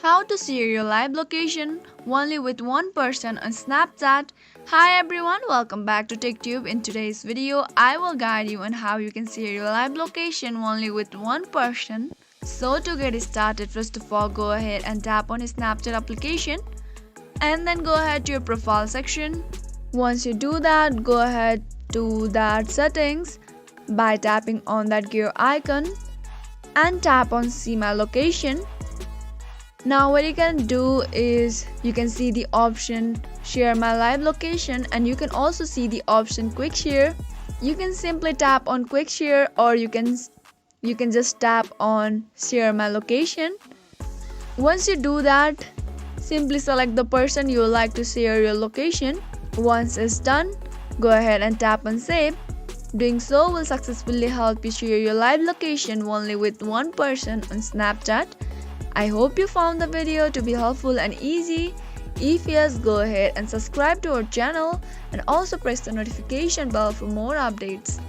How to share your live location only with one person on Snapchat. Hi everyone, welcome back to TechTube. In today's video, I will guide you on how you can share your live location only with one person. So to get started, first of all, go ahead and tap on your Snapchat application and then go ahead to your profile section. Once you do that, go ahead to that settings by tapping on that gear icon and tap on see my location. Now what you can do is you can see the option share my live location and you can also see the option quick share. You can simply tap on quick share or you can just tap on share my location. Once you do that, simply select the person you would like to share your location. Once it's done, go ahead and tap on save. Doing so will successfully help you share your live location only with one person on Snapchat. I hope you found the video to be helpful and easy. If yes, go ahead and subscribe to our channel and also press the notification bell for more updates.